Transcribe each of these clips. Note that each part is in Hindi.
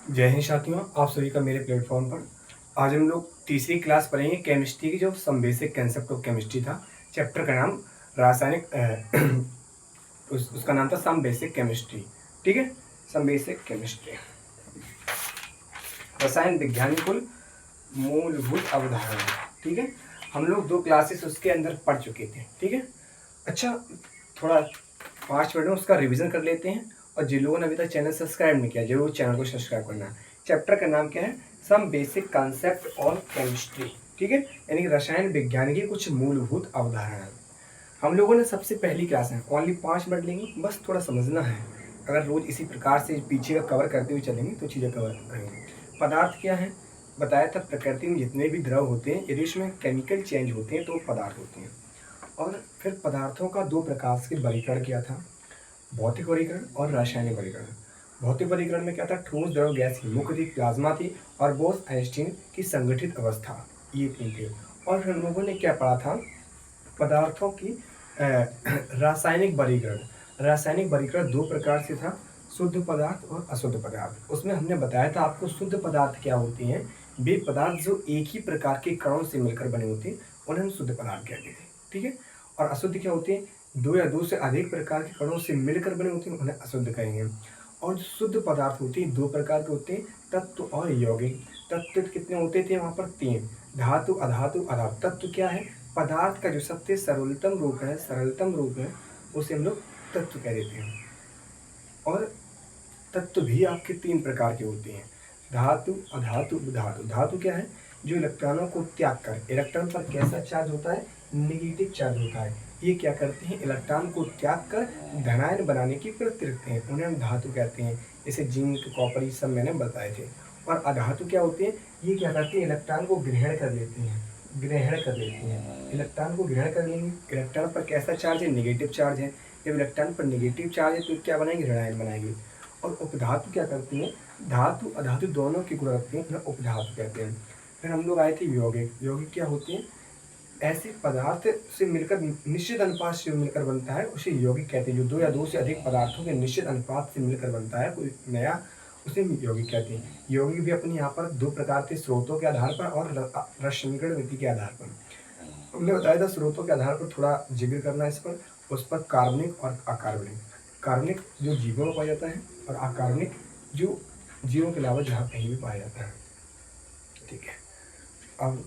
जय हिंद साथियों, आप सभी का मेरे प्लेटफॉर्म पर। आज हम लोग तीसरी क्लास पढ़ेंगे केमिस्ट्री की, जो some basic concept of chemistry था। चैप्टर का नाम रासायनिक उसका नाम था सम बेसिक केमिस्ट्री। ठीक है, सम बेसिक केमिस्ट्री, रसायन विज्ञान की कुल मूलभूत अवधारणा। ठीक है, हम लोग 2 क्लासेस उसके अंदर पढ़ चुके थे। ठीक है, अच्छा, थोड़ा 5 मिनट में उसका रिवीजन कर लेते हैं। और जिन लोगों ने अभी तक चैनल सब्सक्राइब नहीं किया, जरूर चैनल को सब्सक्राइब करना। चैप्टर का नाम क्या है? Some basic concept on chemistry. ठीक है, यानी कि रसायन विज्ञान की कुछ मूलभूत अवधारणा। हम लोगों ने सबसे पहली क्लास है, ओनली 5 मिनट लेंगे, बस थोड़ा समझना है। अगर रोज इसी प्रकार से पीछे का कवर करते हुए चलेंगे तो चीज़ें कवर करेंगे। पदार्थ क्या है? बताया था, प्रकृति में जितने भी द्रव होते हैं, यदि उसमें केमिकल चेंज होते हैं तो पदार्थ होते हैं। और फिर पदार्थों का 2 प्रकार से वर्गीकरण किया था, भौतिक वर्गीकरण और रासायनिक वर्गीकरण। भौतिक वर्गीकरण में क्या था? ठोस, द्रव, गैस की मुख्य थी, प्लाज्मा थी, और बोस आइंस्टीन की संगठित अवस्था, ये 3 थे। और हम लोगों ने क्या पढ़ा था? पदार्थों की रासायनिक वर्गीकरण। रासायनिक वर्गीकरण 2 प्रकार से था, शुद्ध पदार्थ और अशुद्ध पदार्थ। उसमें हमने बताया था आपको शुद्ध पदार्थ क्या होते हैं। वे पदार्थ जो एक ही प्रकार के कणों से मिलकर बने होते हैं, उन्हें हम शुद्ध पदार्थ कहते थे। ठीक है, और अशुद्ध क्या होते हैं? 2 या 2 से अधिक प्रकार के कणों से मिलकर बने होते हैं, उन्हें अशुद्ध कहेंगे। और जो शुद्ध पदार्थ होते हैं, 2 प्रकार के होते हैं, तत्व और यौगिक। तत्व कितने होते थे वहाँ पर? 3। धातु, अधातु, अधातु। तत्व क्या है? पदार्थ का जो सबसे सरलतम रूप है, उसे हम लोग तत्व कह देते हैं। और तत्व भी आपके 3 प्रकार के होते हैं, धातु, अधातु, धातु। धातु क्या है? जो इलेक्ट्रॉनों को त्याग कर, इलेक्ट्रॉन पर कैसा चार्ज होता है? नेगेटिव चार्ज होता है। ये क्या करते हैं? इलेक्ट्रॉन को त्याग कर धनायन बनाने की प्रवृत्ति रखते हैं, उन्हें हम धातु कहते हैं। जैसे जिंक, कॉपर, ये सब मैंने बताए थे। और अधातु क्या होते हैं? ये क्या करते हैं? इलेक्ट्रॉन को ग्रहण कर लेते हैं, इलेक्ट्रॉन को ग्रहण कर लेंगे। इलेक्ट्रॉन पर कैसा चार्ज है? नेगेटिव चार्ज है। जब इलेक्ट्रॉन पर नेगेटिव चार्ज है तो क्या बनाएंगे? ऋणायन बनाएंगे। और उपधातु क्या करती हैं? धातु अधातु दोनों के गुण रखते हैं, उन्हें उपधातु कहते हैं। फिर हम लोग आए थे यौगिक। यौगिक क्या होते हैं? ऐसे पदार्थ से मिलकर, निश्चित अनुपात से मिलकर बनता है, उसे यौगिक कहते हैं। जो 2 या 2 से अधिक पदार्थों के निश्चित अनुपात से मिलकर बनता है कोई नया, उसे यौगिक कहते हैं। यौगिक भी अपने यहाँ पर 2 प्रकार के स्रोतों के आधार पर और रसमीकरण विधि के आधार पर। हमने बताया था स्रोतों के आधार पर थोड़ा जिक्र करना इस पर। उस पर कार्बनिक और अकार्बनिक। कार्बनिक जो जीवों में पाया जाता है, और अकार्बनिक जो जीवों के अलावा जहाँ कहीं भी पाया जाता है। ठीक है, अब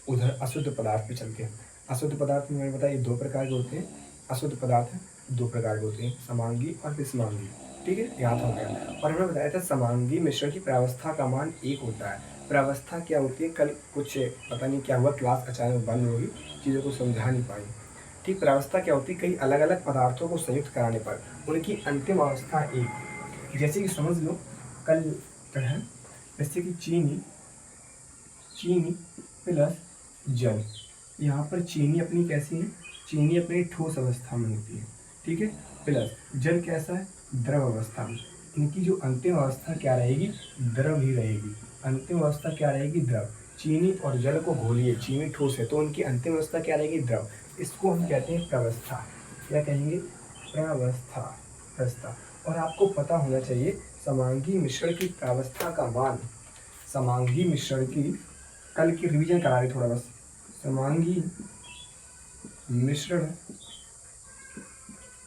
उधर अशुद्ध पदार्थ पे चलते हैं। अशुद्ध पदार्थ में मैंने बताया 2 प्रकार के होते हैं। अशुद्ध पदार्थ 2 प्रकार के होते हैं, समांगी और विषमांगी। ठीक है, याद हो गया। और हमने बताया था समांगी मिश्रण की प्रावस्था का मान 1 होता है। प्रावस्था क्या होती है? कल कुछ पता नहीं क्या हुआ, क्लास अचानक बंद होगी, चीज़ों को समझा नहीं पाई। ठीक, प्रावस्था क्या होती है? कई अलग अलग पदार्थों को संयुक्त कराने पर उनकी अंतिम अवस्था एक। जैसे कि समझ लो, कल है जैसे कि चीनी प्लस जल। यहाँ पर चीनी अपनी कैसी है? चीनी अपनी ठोस अवस्था में होती है। ठीक है, प्लस जल कैसा है? द्रव अवस्था में। इनकी जो अंतिम अवस्था क्या रहेगी? द्रव ही रहेगी। अंतिम अवस्था क्या रहेगी? द्रव। चीनी और जल को घोलिए, चीनी ठोस है तो उनकी अंतिम अवस्था क्या रहेगी? द्रव। इसको हम कहते हैं प्रावस्था। क्या कहेंगे? प्रावस्था, प्रावस्था। और आपको पता होना चाहिए समांगी मिश्रण की प्रावस्था का मान। समांगी मिश्रण की कल की रिवीजन करा रहे थोड़ा बस। समांगी मिश्रण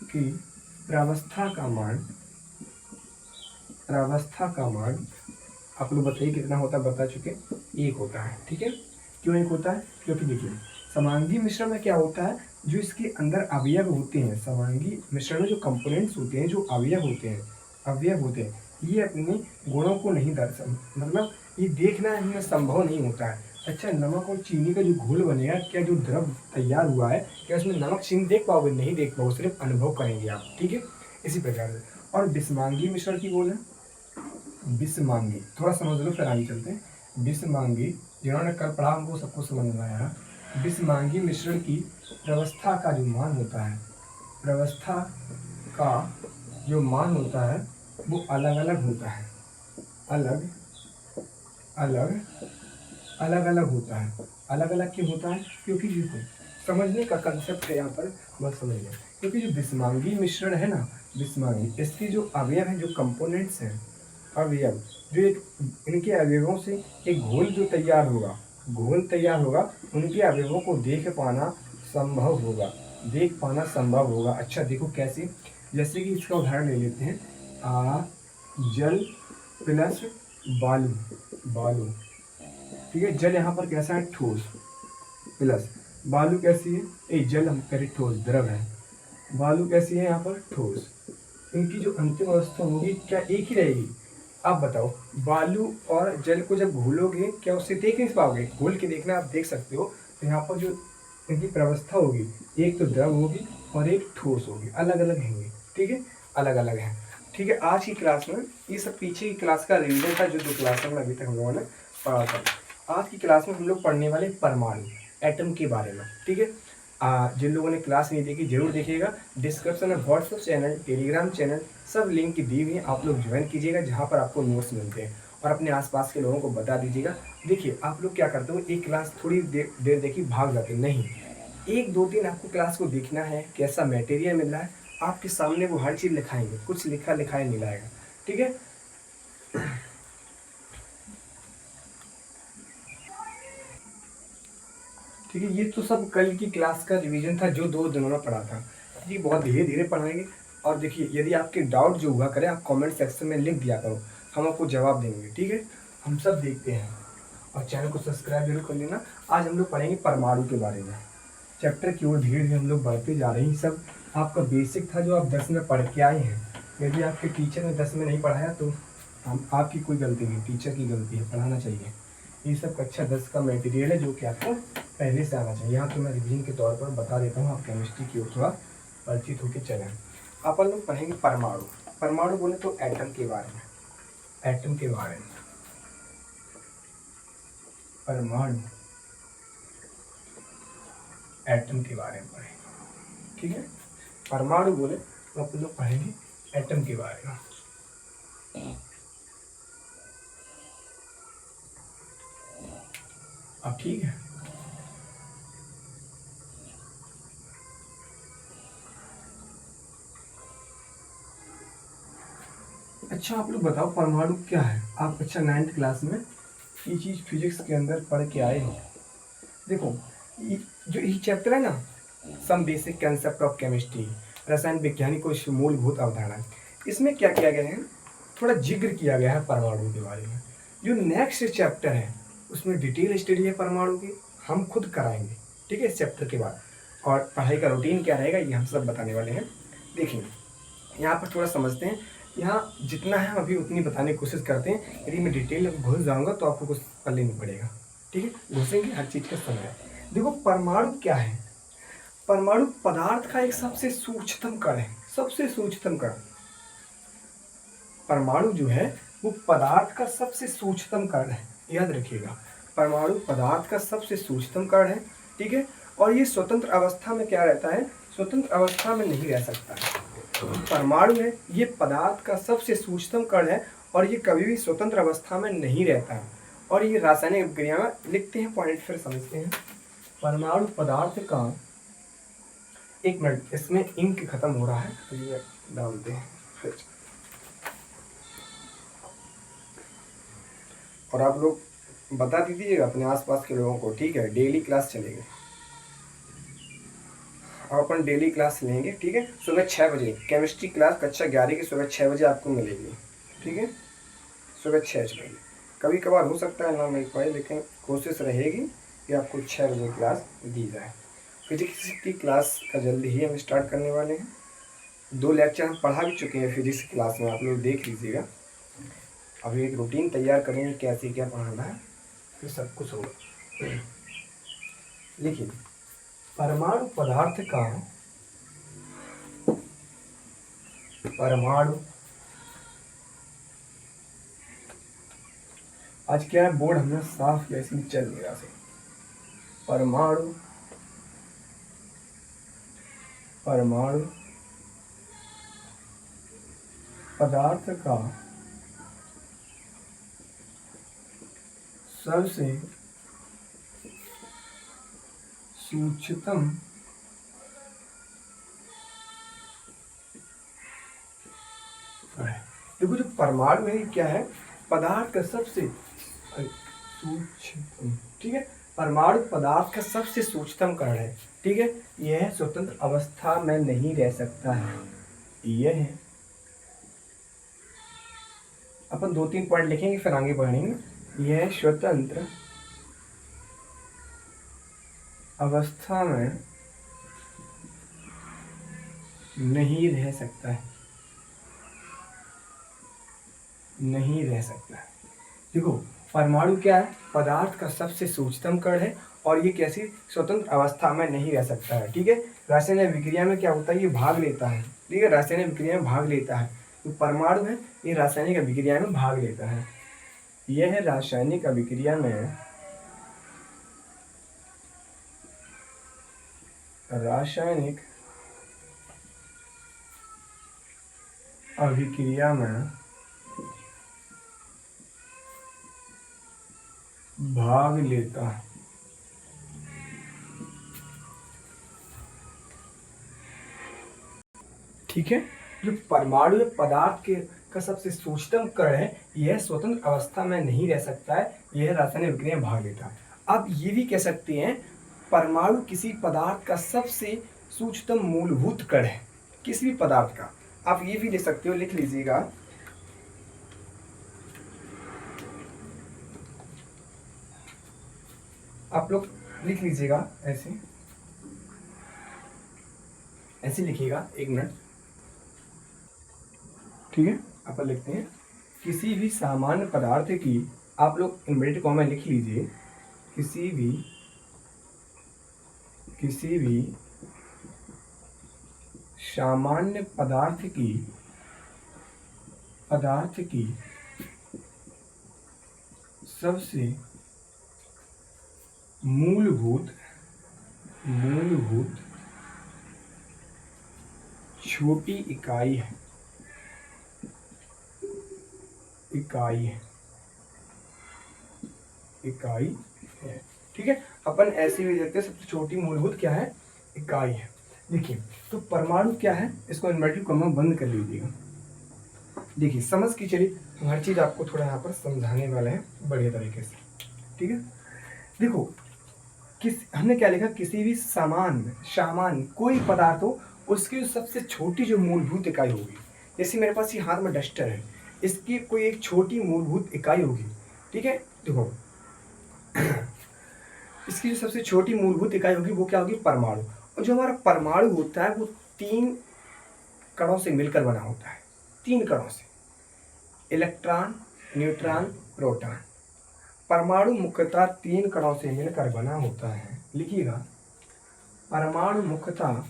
की प्रावस्था का मान आप लोग बताइए कितना होता है? बता चुके, 1 होता है। ठीक है, क्यों 1 होता है? क्योंकि देखिए, समांगी मिश्रण में क्या होता है? जो इसके अंदर अवयव होते हैं, समांगी मिश्रण में जो कंपोनेंट्स होते हैं, जो अवयव होते हैं, ये अपने गुणों को नहीं दर्शा, मतलब ये देखना इनमें संभव नहीं होता है। अच्छा, नमक और चीनी का जो घोल बनेगा, क्या जो द्रव तैयार हुआ है, क्या उसमें नमक चीनी देख पाओगे? नहीं देख पाओगे, सिर्फ अनुभव करेंगे आप। ठीक है, इसी प्रकार से। और विषमांगी मिश्रण की बोल है, विषमांगी, थोड़ा समझ लो फिर आगे चलते हैं। विषमांगी, जिन्होंने कल पढ़ा उनको सबको समझ में आया। विषमांगी मिश्रण की प्रावस्था का जो मान होता है, प्रावस्था का जो मान होता है, वो अलग अलग होता है, अलग अलग होता है। अलग अलग क्यों होता है? क्योंकि देखो, समझने का कंसेप्ट है यहाँ पर, बस समझ लो। क्योंकि जो विषमांगी मिश्रण है ना, विषमांगी, इसके जो अवयव हैं, जो कंपोनेंट्स हैं, अवयव, जो एक इनके अवयवों से एक घोल जो तैयार होगा, घोल तैयार होगा, उनके अवयवों को देख पाना संभव होगा, देख पाना संभव होगा। अच्छा देखो कैसे, जैसे कि इसका उदाहरण ले लेते हैं, जल प्लस बालू, बालू, ठीक है। जल यहाँ पर कैसा है, ठोस, प्लस बालू कैसी है, जल हम कह रहे ठोस, द्रव है, बालू कैसी है यहाँ पर, ठोस। इनकी जो अंतिम अवस्था होगी क्या एक ही रहेगी? आप बताओ, बालू और जल को जब घोलोगे क्या उससे देख नहीं पाओगे? घोल के देखना, आप देख सकते हो। तो यहाँ पर जो इनकी प्रवस्था होगी, एक तो द्रव होगी और एक ठोस होगी, अलग अलग होंगी, ठीक है, अलग अलग है। ठीक है, आज की क्लास में ये सब पीछे की क्लास का रिवीजन था, जो 2 क्लास में अभी तक हम लोगों ने पढ़ा था। आज की क्लास में हम लोग पढ़ने वाले परमाणु, एटम के बारे में, ठीक है। जिन लोगों ने क्लास नहीं देखी जरूर देखिएगा। डिस्क्रिप्शन में व्हाट्सएप चैनल, टेलीग्राम चैनल, सब लिंक दी हुई है, आप लोग ज्वाइन कीजिएगा, जहाँ पर आपको नोट्स मिलते हैं। और अपने आसपास के लोगों को बता दीजिएगा। देखिए आप लोग क्या करते हो, एक क्लास थोड़ी देर देखी भाग जाते, नहीं, 1 2 3 आपको क्लास को देखना है, कैसा मटेरियल मिल रहा है, आपके सामने वो हर चीज़ लिखाएंगे, कुछ लिखा लिखाया नहीं लाएगा, ठीक है। ठीक है, ये तो सब कल की क्लास का रिवीजन था, जो 2 दिनों में पढ़ा था। ये बहुत धीरे धीरे पढ़ाएंगे। और देखिए, यदि आपके डाउट जो हुआ करे, आप कमेंट सेक्शन में लिख दिया करो, हम आपको जवाब देंगे, ठीक है। हम सब देखते हैं, और चैनल को सब्सक्राइब जरूर कर लेना। आज हम लोग पढ़ेंगे परमाणु के बारे में, चैप्टर की ओर धीरे धीरे हम लोग बढ़ते जा रहे हैं। सब आपका बेसिक था, जो आप 10 में पढ़ के आए हैं। यदि आपके टीचर ने 10 में नहीं पढ़ाया तो हम आपकी कोई गलती नहीं, टीचर की गलती है, पढ़ाना चाहिए। ये सब कक्षा 10 का मटेरियल है, जो कि आपको पहले से आना चाहिए। यहाँ तो मैं रिवीजन के तौर पर बता देता हूँ, आप केमिस्ट्री की ओर थोड़ा परिचित होकर चलें। अपन लोग पढ़ेंगे परमाणु। परमाणु बोले तो एटम के बारे में, एटम के बारे में, परमाणु, एटम के बारे में पढ़ेंगे, ठीक है। परमाणु बोले तो अपन लोग पढ़ेंगे एटम के बारे में। अब ठीक है, अच्छा आप लोग बताओ परमाणु क्या है? आप अच्छा 9th क्लास में ये चीज़ फिजिक्स के अंदर पढ़ के आए हो। देखो जो ये चैप्टर है ना, some basic concept of chemistry, रसायन विज्ञान को मूलभूत अवधारणा, इसमें क्या किया गया है, थोड़ा जिक्र किया गया है परमाणु के बारे में। जो नेक्स्ट चैप्टर है उसमें डिटेल स्टडी है परमाणु की, हम खुद कराएंगे, ठीक है, इस चैप्टर के बाद। और पढ़ाई का रूटीन क्या रहेगा ये हम सब बताने वाले हैं। देखिए यहाँ पर थोड़ा समझते हैं, यहाँ जितना है हम अभी उतनी बताने की कोशिश करते हैं। यदि मैं डिटेल में घुस जाऊँगा तो आपको कुछ पल्ले नहीं पड़ेगा, ठीक है, घुसेंगे, हर चीज़ का समय है। देखो परमाणु क्या है, परमाणु पदार्थ का एक सबसे सूक्ष्मतम कण है, सबसे सूक्ष्मतम कण। परमाणु जो है वो पदार्थ का सबसे सूक्ष्मतम कण है, याद रखिएगा, परमाणु पदार्थ का सबसे सूक्ष्मतम कण है, ठीक है। और ये स्वतंत्र अवस्था में क्या रहता है, स्वतंत्र अवस्था में नहीं रह सकता है। परमाणु है ये पदार्थ का सबसे सूक्ष्मतम कण है, और ये कभी भी स्वतंत्र अवस्था में नहीं रहता है। और ये रासायनिक अभिक्रिया में लिखते हैं, पॉइंट फिर समझते हैं। परमाणु पदार्थ का, एक मिनट, इसमें इंक खत्म हो रहा है तो ये डालते हैं फिर। और आप लोग बता दीजिएगा अपने आसपास के लोगों को, ठीक है, डेली क्लास चलेगी, और अपन डेली क्लास लेंगे, ठीक है। सुबह 6 बजे केमिस्ट्री क्लास कक्षा 11 की सुबह 6 बजे आपको मिलेगी, ठीक है, सुबह 6 बजे। कभी कभार हो सकता है ना मिल पाए, लेकिन कोशिश रहेगी कि आपको 6 बजे क्लास दी जाए। फिजिक्स की क्लास का जल्दी ही हम स्टार्ट करने वाले हैं। 2 लेक्चर हम पढ़ा भी चुके हैं फिजिक्स की क्लास में, आप लोग देख लीजिएगा। अभी एक रूटीन तैयार करेंगे कैसे क्या पढ़ाना है, फिर सब कुछ होगा। लिखिए, परमाणु पदार्थ का, परमाणु, आज क्या है बोर्ड हमने साफ किया इसलिए चल नहीं रहा से। परमाणु, परमाणु पदार्थ का सबसे सूक्ष्मतम है। देखो जो परमाणु है ये क्या है, पदार्थ का सबसे सूक्ष्म, ठीक है, परमाणु पदार्थ का सबसे सूक्ष्मतम कण है, ठीक है। यह स्वतंत्र अवस्था में नहीं रह सकता है। यह है, अपन 2-3 पॉइंट लिखेंगे फिर आगे बढ़ेंगे। यह स्वतंत्र अवस्था में नहीं रह सकता है, नहीं रह सकता है। देखो परमाणु क्या है, पदार्थ का सबसे सूक्ष्मतम कण है और ये कैसी स्वतंत्र अवस्था में नहीं रह सकता है, ठीक है। रासायनिक विक्रिया में क्या होता है, ये भाग लेता है, ठीक है, रासायनिक विक्रिया में भाग लेता है। तो परमाणु है ये रासायनिक अभिक्रिया में भाग लेता है। यह रासायनिक अभिक्रिया में रासायनिक अभिक्रिया में भाग लेता है। ठीक है, जो परमाणु पदार्थ के का सबसे सूक्ष्मतम कण है, यह स्वतंत्र अवस्था में नहीं रह सकता है, यह रासायनिक विक्रिया में भाग लेता है। आप ये भी कह सकते हैं परमाणु किसी पदार्थ का सबसे सूक्ष्मतम मूलभूत कण है, किसी भी पदार्थ का। आप ये भी लिख सकते हो, लिख लीजिएगा, आप लोग लिख लीजिएगा, ऐसे ऐसे लिखिएगा, 1 मिनट, ठीक है। अपन लिखते हैं किसी भी सामान्य पदार्थ की, आप लोग इन्वर्टेड कॉमा लिख लीजिए, किसी भी सामान्य पदार्थ की सबसे मूलभूत छोटी इकाई है, ठीक है। अपन ऐसे भी देखते हैं, सबसे छोटी मूलभूत क्या है, इकाई है। देखिए तो परमाणु क्या है, इसको इन्वर्टेड कॉमा बंद कर लीजिएगा। देखिए समझ के चलिए, हम हर चीज आपको थोड़ा यहाँ पर समझाने वाले हैं बढ़िया तरीके से, ठीक है। देखो हमने क्या लिखा, किसी भी सामान्य कोई पदार्थ हो, उसकी सबसे छोटी जो मूलभूत इकाई होगी, जैसे मेरे पास ये हाथ में डस्टर है, इसकी कोई एक छोटी मूलभूत इकाई होगी, ठीक है। देखो इसकी जो सबसे छोटी मूलभूत इकाई होगी वो क्या होगी, परमाणु। और जो हमारा परमाणु होता है वो 3 कणों से मिलकर बना होता है, 3 कणों से, इलेक्ट्रॉन, न्यूट्रॉन, प्रोटॉन। परमाणु मुख्यतः 3 कणों से मिलकर बना होता है। लिखिएगा, परमाणु मुख्यतः,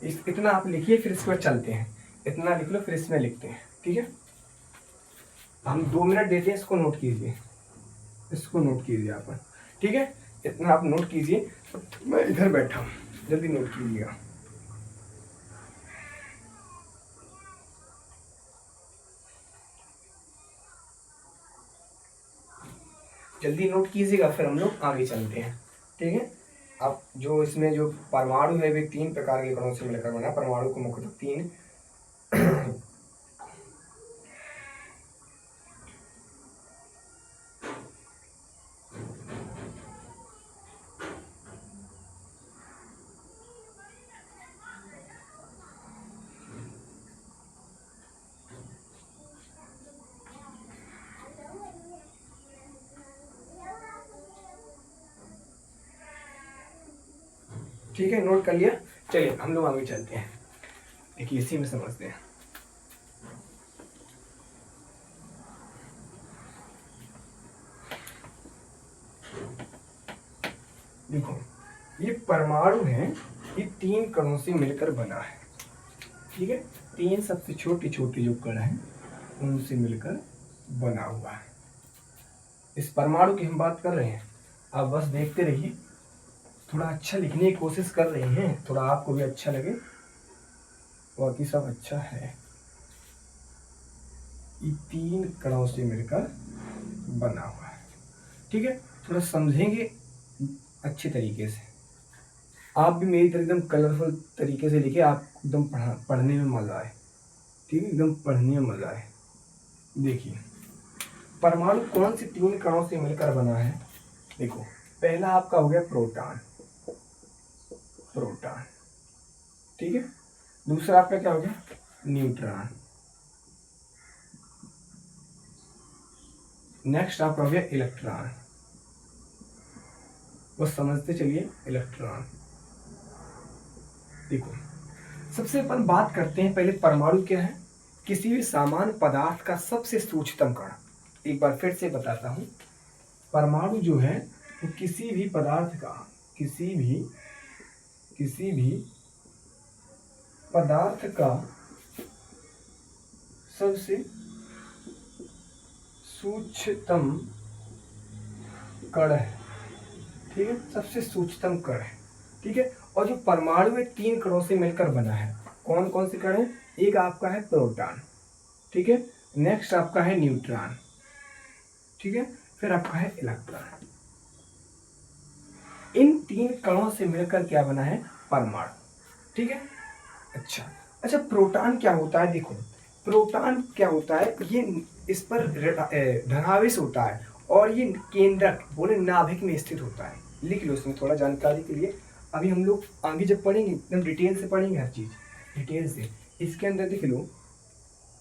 इतना आप लिखिए, फिर इसके बाद चलते हैं, इतना लिख लो फिर इसमें लिखते हैं, ठीक है। हम 2 मिनट देते हैं, इसको नोट कीजिए, आप, ठीक है। इतना आप नोट कीजिए, मैं इधर बैठा हूँ, जल्दी नोट कीजिएगा। जल्दी नोट कीजिएगा, फिर हम लोग आगे चलते हैं, ठीक है। अब जो इसमें जो परमाणु है वे 3 प्रकार के कणों से मिलकर बना, परमाणु को मुख्यतः 3 ठीक है, नोट कर लिया। चलिए हम लोग आगे चलते हैं, देखिए इसी में समझते हैं। देखो ये परमाणु है, ये 3 कणों से मिलकर बना है, ठीक है। 3 सबसे छोटी जो कण है उनसे मिलकर बना हुआ है। इस परमाणु की हम बात कर रहे हैं, आप बस देखते रहिए, थोड़ा अच्छा लिखने की कोशिश कर रहे हैं, थोड़ा आपको भी अच्छा लगे, बाकी सब अच्छा है। ये 3 कणों से मिलकर बना हुआ है, ठीक है। थोड़ा समझेंगे अच्छे तरीके से, आप भी मेरी तरह एकदम कलरफुल तरीके से लिखे, आप एकदम पढ़ने में मजा आए, ठीक है, एकदम पढ़ने में मजा आए। देखिए परमाणु कौन सी 3 कणों से मिलकर बना है। देखो पहला आपका हो गया प्रोटॉन, प्रोटॉन, ठीक है। दूसरा आपका क्या हो गया, न्यूट्रॉन। नेक्स्ट आपका हो गया इलेक्ट्रॉन। बस समझते चलिए, इलेक्ट्रॉन। देखो सबसे अपन बात करते हैं पहले, परमाणु क्या है, किसी भी सामान्य पदार्थ का सबसे सूक्ष्मतम कण। एक बार फिर से बताता हूं, परमाणु जो है वो किसी भी पदार्थ का, किसी भी पदार्थ का सबसे सूक्ष्मतम कण है, ठीक है, सबसे सूक्ष्मतम कण है, ठीक है। और जो परमाणु है 3 कणों से मिलकर बना है। कौन कौन से कण है, एक आपका है प्रोटॉन, ठीक है, नेक्स्ट आपका है न्यूट्रॉन, ठीक है, फिर आपका है इलेक्ट्रॉन। इन 3 कणों से मिलकर क्या बना है, परमाणु, ठीक है। अच्छा प्रोटॉन क्या होता है, देखो प्रोटॉन क्या होता है, ये इस पर धनावेश होता है और ये केंद्रक बोले नाभिक में स्थित होता है। लिख लो इसमें थोड़ा जानकारी के लिए, अभी हम लोग आगे जब पढ़ेंगे एकदम डिटेल से पढ़ेंगे, हर चीज डिटेल से। इसके अंदर देख लो,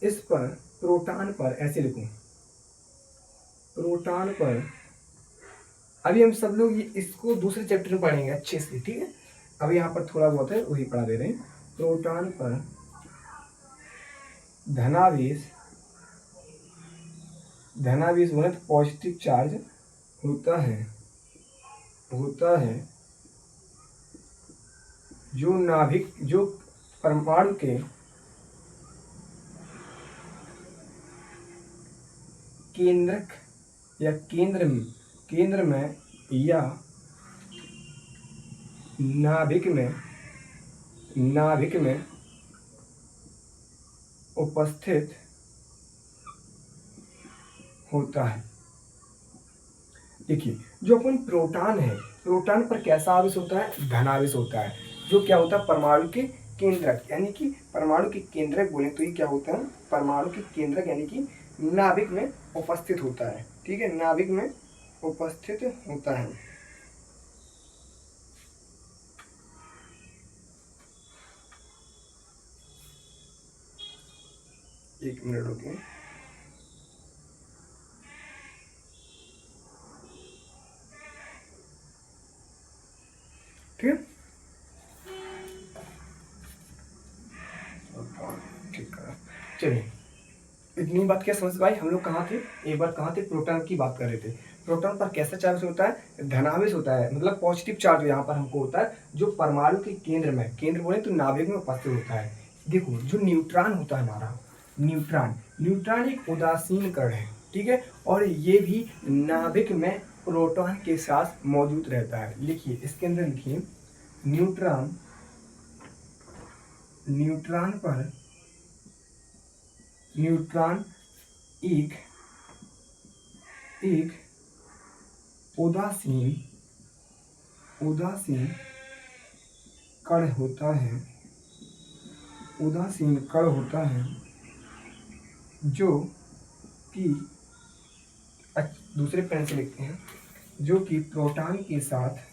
इस पर प्रोटॉन पर ऐसे लिखो, प्रोटॉन पर, अभी हम सब लोग इसको दूसरे चैप्टर में पढ़ेंगे अच्छे से, ठीक है। अभी यहाँ पर थोड़ा बहुत है वही पढ़ा दे रहे हैं। प्रोटॉन पर धनावेश बोले तो पॉजिटिव चार्ज होता है जो नाभिक, जो परमाणु के केंद्रक या केंद्र में या नाभिक में उपस्थित होता है। देखिए जो अपन प्रोटॉन है, प्रोटॉन पर कैसा आवेश होता है, धनावेश होता है, जो क्या होता है परमाणु के केंद्रक, यानी कि परमाणु के केंद्रक बोले तो ये क्या होता है, परमाणु के केंद्रक यानी कि नाभिक में उपस्थित होता है, ठीक है, नाभिक में उपस्थित होता है। एक मिनट रुकिए, ठीक है, ठीक है। चलिए इतनी बात क्या समझ पाई, हम लोग कहाँ थे, एक बार कहाँ थे, प्रोटॉन की बात कर रहे थे। प्रोटॉन पर कैसा चार्ज होता है, धनावेश होता है, मतलब पॉजिटिव चार्ज यहाँ पर हमको होता है, जो परमाणु के केंद्र में, केंद्र बोले तो नाभिक में उपस्थित होता है। देखो जो न्यूट्रॉन होता है हमारा, न्यूट्रॉन एक उदासीन कण है, ठीक है, और ये भी नाभिक में प्रोटॉन के साथ मौजूद रहता है। लिखिए इसके अंदर लिखिए, न्यूट्रॉन एक उदासीन कण होता है, जो कि दूसरे पेन से लिखते हैं, जो कि प्रोटॉन के साथ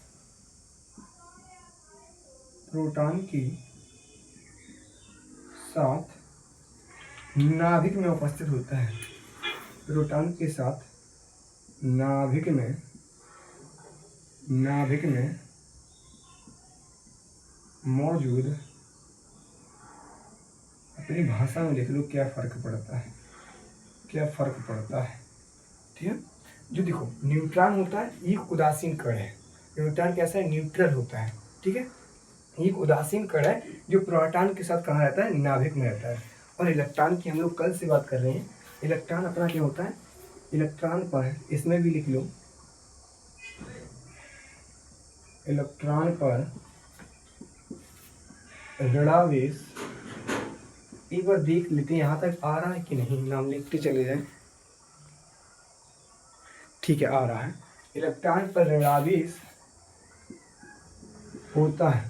नाभिक में उपस्थित होता है, प्रोटॉन के साथ नाभिक में मौजूद, अपनी भाषा में लिख लो क्या फर्क पड़ता है, ठीक है। जो देखो न्यूट्रॉन होता है एक उदासीन कण है, न्यूट्रॉन कैसा है, न्यूट्रल होता है, ठीक है, एक उदासीन कण है जो प्रोटॉन के साथ कहाँ रहता है, नाभिक में रहता है। और इलेक्ट्रॉन की हम लोग कल से बात कर रहे हैं, इलेक्ट्रॉन अपना क्या होता है, इलेक्ट्रॉन पर, इसमें भी लिख लो, इलेक्ट्रॉन पर ऋणावेश, एक बार देख लेते हैं यहाँ तक आ रहा है कि नहीं, नाम लिखते चले जाएं, ठीक है आ रहा है। इलेक्ट्रॉन पर ऋणावेश होता है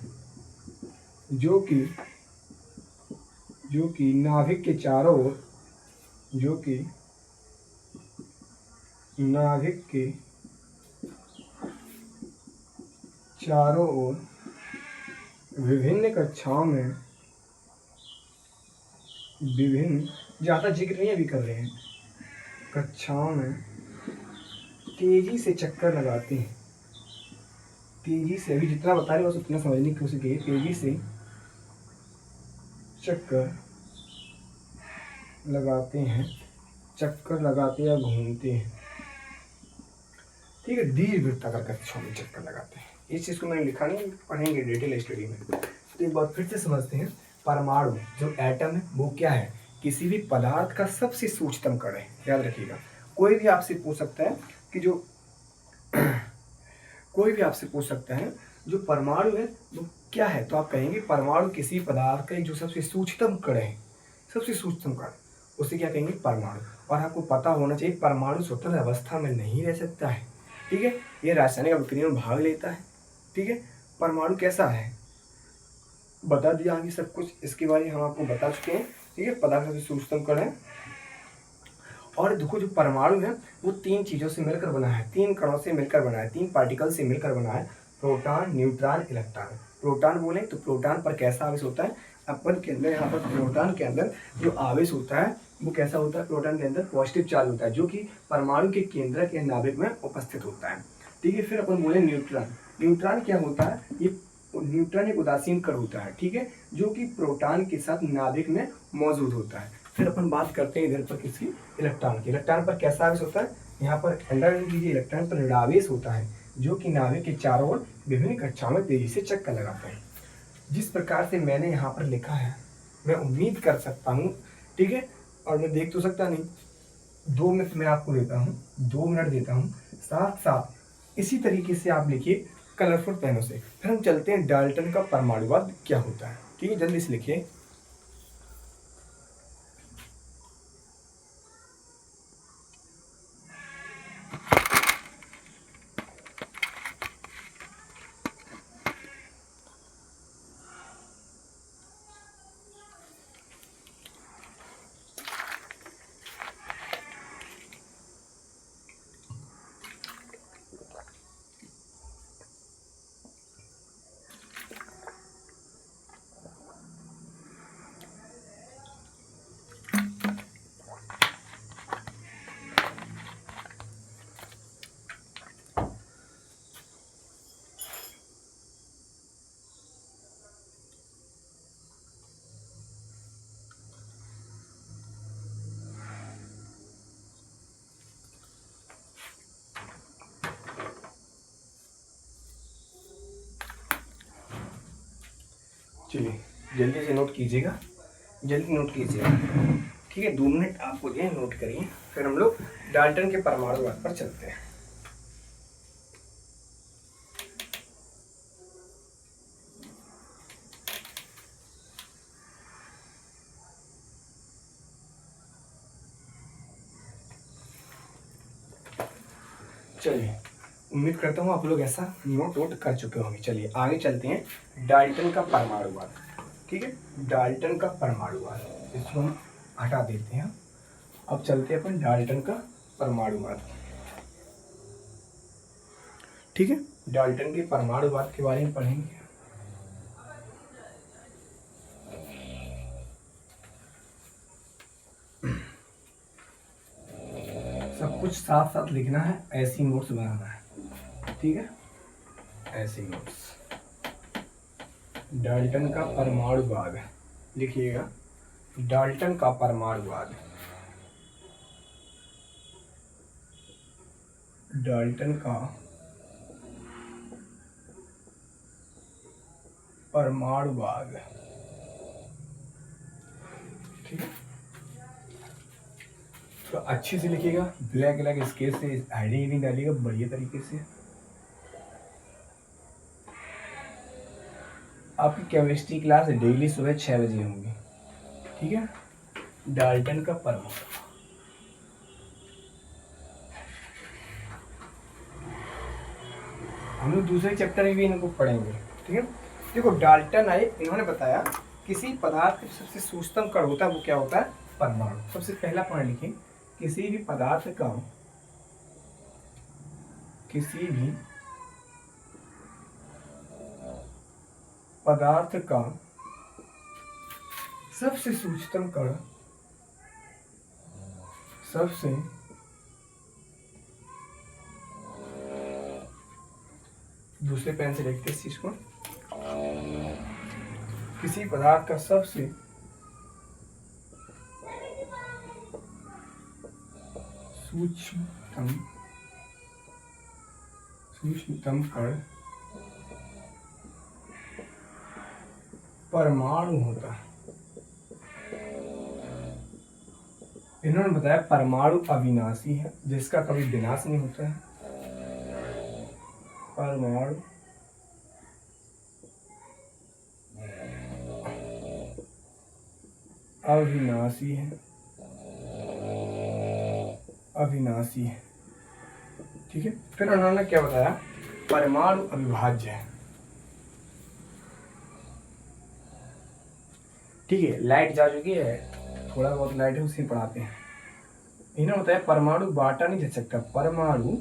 जो जो कि नाभिक के चारों ओर, जो कि नाभिक के चारों ओर विभिन्न कक्षाओं में, विभिन्न, ज़्यादा जिक्र नहीं अभी कर रहे हैं, कक्षाओं में तेजी से चक्कर लगाते हैं। तेजी से, अभी जितना बता रहे हो बस उतना समझने की कोशिश कीजिए। तेजी से चक्कर लगाते हैं, चक्कर लगाते या घूमते हैं। ठीक है, दीर्घ वृत्ताकार कक्षाओं में चक्कर लगाते हैं। इस चीज़ को मैंने लिखा नहीं, पढ़ेंगे डिटेल स्टडी में। तो एक बार फिर से समझते हैं। परमाणु जो एटम है वो क्या है? किसी भी पदार्थ का सबसे सूक्ष्मतम कण है। याद रखिएगा। कोई भी आपसे पूछ सकता है कि जो कोई भी आपसे पूछ सकता है जो परमाणु है वो क्या है, तो आप कहेंगे परमाणु किसी पदार्थ का जो सबसे सूक्ष्मतम कण है, सबसे सूक्ष्मतम कण, उसे क्या कहेंगे? परमाणु। और आपको पता होना चाहिए परमाणु स्वतंत्र अवस्था में नहीं रह सकता है। ठीक है, ये रासायनिक अभिक्रिया में भाग लेता है। ठीक है, परमाणु कैसा है बता दिया आगे सब कुछ, इसके बारे में हम आपको बता चुके हैं। ठीक है, पदार्थ का सूक्ष्मतम कण है। और देखो जो परमाणु है वो तीन चीज़ों से मिलकर बना है, तीन कणों से मिलकर बना है, तीन पार्टिकल से मिलकर बना है। Proton, neutron, electron. प्रोटॉन बोले तो प्रोटॉन पर कैसा आवेश होता है? अपन के अंदर, यहाँ पर प्रोटॉन के अंदर जो आवेश होता है वो कैसा होता है? प्रोटॉन के अंदर पॉजिटिव चार्ज होता है, जो कि परमाणु के केंद्र के नाभिक में उपस्थित होता है। ठीक है, फिर अपन बोले न्यूट्रॉन। न्यूट्रॉन क्या होता है? ये न्यूट्रॉन एक उदासीन कण होता है। ठीक है, जो कि प्रोटॉन के साथ नाभिक में मौजूद होता है। फिर अपन बात करते हैं इधर पर किसकी? इलेक्ट्रॉन की। इलेक्ट्रॉन पर कैसा आवेश होता है? यहाँ पर अंडरलाइन कीजिए, इलेक्ट्रॉन पर ऋणावेश होता है, जो कि नाभिक के चारों ओर विभिन्न कक्षाओं में तेजी से चक्कर लगाते हैं। जिस प्रकार से मैंने यहाँ पर लिखा है मैं उम्मीद कर सकता हूँ, ठीक है, और मैं देख तो सकता नहीं, 2 मिनट मैं आपको देता हूँ, 2 मिनट देता हूँ, साथ साथ इसी तरीके से आप लिखिए कलरफुल पेनों से। फिर हम चलते हैं डाल्टन का परमाणुवाद क्या होता है। ठीक है, जल्दी से लिखिए। चलिए जल्दी से नोट कीजिएगा, जल्दी नोट कीजिएगा। ठीक है, 2 मिनट आपको दिए, नोट करिए। फिर हम लोग डाल्टन के परमाणुवाद पर चलते हैं। चलिए, उम्मीद करता हूँ आप लोग ऐसा नोट कर चुके होंगे। चलिए आगे चलते हैं, डाल्टन का परमाणुवाद। ठीक है, डाल्टन का परमाणुवाद, इसको हम हटा देते हैं। अब चलते हैं अपन डाल्टन का परमाणुवाद। ठीक है, डाल्टन के परमाणुवाद के बारे में पढ़ेंगे। सब कुछ साथ साथ लिखना है, ऐसी नोट्स बनाना है। ठीक है, ऐसी नोट्स। डाल्टन का परमाणुवाद लिखिएगा, डाल्टन का परमाणुवाद, डाल्टन का परमाणुवाद। ठीक है, तो अच्छे से लिखिएगा, ब्लैक ब्लैक स्केच से हेडिंग डालिएगा बढ़िया तरीके से। आपकी केमिस्ट्री क्लास डेली सुबह 6 बजे होंगी। ठीक है, डाल्टन का परमाणु, हम लोग दूसरे चैप्टर में भी इनको पढ़ेंगे। ठीक है, देखो डाल्टन आए, इन्होंने बताया किसी पदार्थ का सबसे सूक्ष्मतम कण होता है वो क्या होता है? परमाणु। सबसे पहला पॉइंट लिखें, किसी भी पदार्थ का सबसे सूक्ष्मतम कण, दूसरे पेन से लिखते इस चीज को, किसी पदार्थ का सबसे सूक्ष्मतम कण परमाणु होता है। इन्होंने बताया परमाणु अविनाशी है, जिसका कभी विनाश नहीं होता है। परमाणु अविनाशी है, ठीक है। फिर उन्होंने क्या बताया? परमाणु अविभाज्य है, ठीक है। लाइट जा चुकी है, थोड़ा बहुत लाइट है उसी पढ़ाते हैं। इन्होंने बताया परमाणु बांटा नहीं जा सकता, परमाणु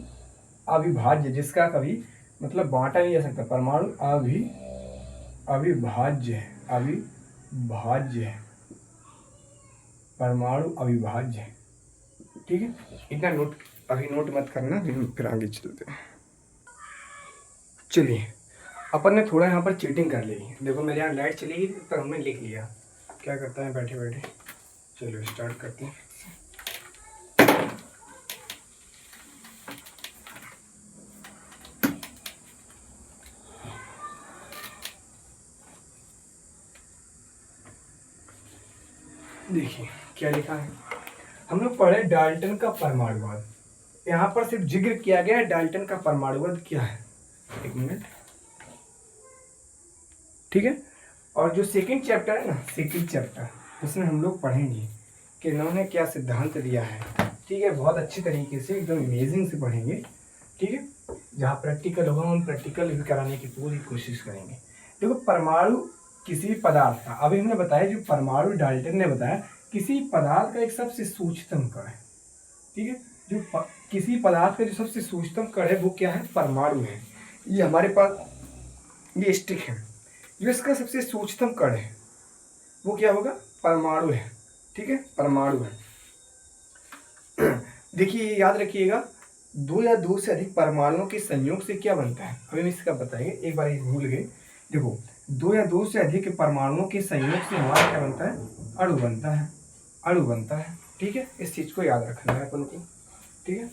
अविभाज्य, जिसका कभी मतलब बांटा नहीं जा सकता, परमाणु अविभाज्य है, परमाणु अविभाज्य है, ठीक है। इतना नोट अभी नोट मत करना, फिर आगे चलते हैं। चलिए, अपन ने थोड़ा यहाँ पर चीटिंग कर ली। देखो मेरे यहाँ लाइट चली गई पर हमने लिख लिया। क्या करता है बैठे बैठे। चलो स्टार्ट करते हैं। देखिए क्या लिखा है, हम लोग पढ़े डाल्टन का परमाणुवाद। यहाँ पर सिर्फ जिक्र किया गया है डाल्टन का परमाणुवाद क्या है। एक मिनट, ठीक है। और जो सेकंड चैप्टर है ना, सेकंड चैप्टर, उसमें हम लोग पढ़ेंगे कि इन्होंने क्या सिद्धांत दिया है, ठीक है। बहुत अच्छी तरीके से एकदम अमेजिंग से पढ़ेंगे, ठीक है। जहाँ प्रैक्टिकल होगा हम प्रैक्टिकल भी कराने की पूरी कोशिश करेंगे। देखो परमाणु किसी पदार्थ का, अभी हमने बताया जो परमाणु डाल्टन ने बताया किसी पदार्थ का एक सबसे सूक्ष्मतम कण है, ठीक है। जो किसी पदार्थ का जो सबसे सूक्ष्मतम कण है वो क्या है? परमाणु है। ये हमारे पास ये स्टिक है, जो इसका सबसे सूक्ष्मतम कण है वो क्या होगा? परमाणु है, ठीक है, परमाणु है। देखिए याद रखिएगा, दो या दो से अधिक परमाणुओं के संयोग से क्या बनता है, अभी हम इसका बताएंगे। एक बार भूल गए, देखो दो या दो से अधिक परमाणुओं के संयोग से हमारा क्या बनता है? अणु बनता है, ठीक है। इस चीज को याद रखना है अपन को, ठीक है।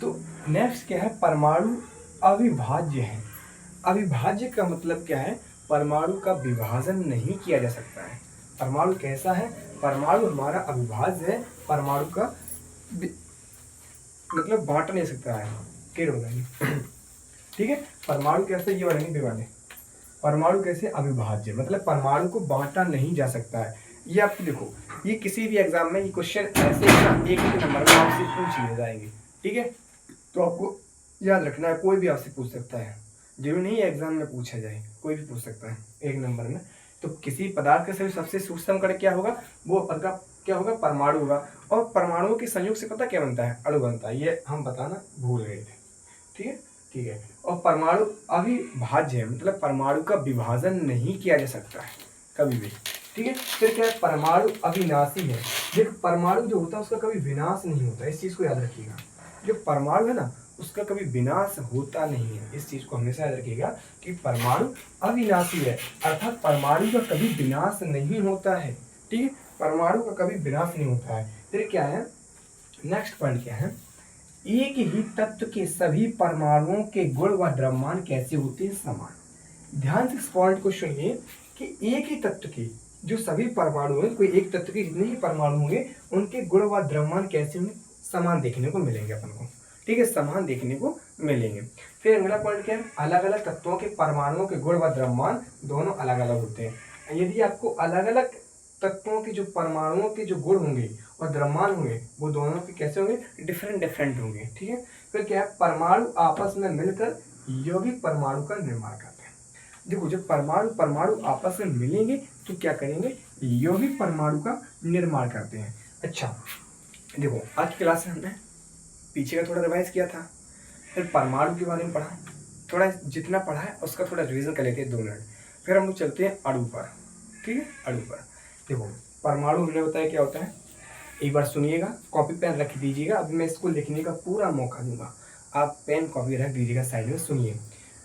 तो नेक्स्ट क्या है? परमाणु अविभाज्य है। अविभाज्य का मतलब क्या है? परमाणु का विभाजन नहीं किया जा सकता है। परमाणु कैसा है? परमाणु हमारा अविभाज्य है, परमाणु का मतलब बांटा नहीं सकता है। क्लियर होगा ये, ठीक है। परमाणु कैसे, ये बढ़ेंगे विभाजन। परमाणु कैसे? अविभाज्य, मतलब परमाणु को बांटा नहीं जा सकता है। ये आपको देखो, ये किसी भी एग्जाम में ये क्वेश्चन ऐसे एक नंबर में आपसे पूछ लिए जाएंगे, ठीक है। तो आपको याद रखना है, कोई भी आपसे पूछ सकता है, जरूरी नहीं एग्जाम में पूछा जाए, कोई भी पूछ सकता है एक नंबर में। तो किसी पदार्थ का सबसे सूक्ष्मतम कण क्या होगा? वो पद का क्या होगा? परमाणु होगा। और परमाणुओं के संयोग से पता क्या बनता है? अणु बनता है। ये हम बताना भूल गए थे, ठीक है, ठीक है। और परमाणु अविभाज्य है, मतलब परमाणु का विभाजन नहीं किया जा सकता है कभी भी, ठीक है। फिर क्या है? परमाणु अविनाशी है। देखो परमाणु जो होता है उसका कभी विनाश नहीं होता, इस चीज को याद रखिएगा। जो परमाणु है ना उसका कभी विनाश होता नहीं है, इस चीज को हमेशा याद रखिएगा कि परमाणु अविनाशी है, अर्थात परमाणु का कभी विनाश नहीं होता है, ठीक है। परमाणु का कभी विनाश नहीं होता है। फिर क्या है? नेक्स्ट पॉइंट क्या है? एक ही तत्व के सभी परमाणुओं के गुण व द्रव्यमान कैसे होते हैं? समान। ध्यान से इस पॉइंट को सुनिए कि एक ही तत्व के जो सभी परमाणु हैं, कोई एक तत्व के जितने ही परमाणु होंगे उनके गुण व द्रव्यमान कैसे होंगे? समान देखने को मिलेंगे अपन को, ठीक है, समान देखने को मिलेंगे। फिर अगला पॉइंट क्या है? अलग अलग तत्वों के परमाणुओं के गुण व द्रव्यमान दोनों अलग अलग होते हैं। यदि आपको अलग अलग तत्वों के जो परमाणुओं के जो गुण होंगे और द्रव्यमान होंगे वो दोनों के कैसे होंगे? डिफरेंट होंगे, ठीक है। फिर क्या है? परमाणु आपस में मिलकर यौगिक परमाणु का निर्माण करते हैं। देखो जब परमाणु परमाणु आपस में मिलेंगे तो क्या करेंगे, यौगिक परमाणु का निर्माण करते हैं। अच्छा देखो आज की क्लास में हमने पीछे का थोड़ा रिवाइज किया था, फिर परमाणु के बारे में पढ़ा, थोड़ा जितना पढ़ा है उसका थोड़ा रिवीजन कर लेते हैं 2 मिनट, फिर हम लोग चलते हैं अणु पर। ठीक है, अणु पर देखो परमाणु हमने बताया क्या होता है, एक बार सुनिएगा, कॉपी पेन रख दीजिएगा, अभी मैं इसको लिखने का पूरा मौका दूंगा, आप पेन कॉपी रख दीजिएगा साइड में। सुनिए,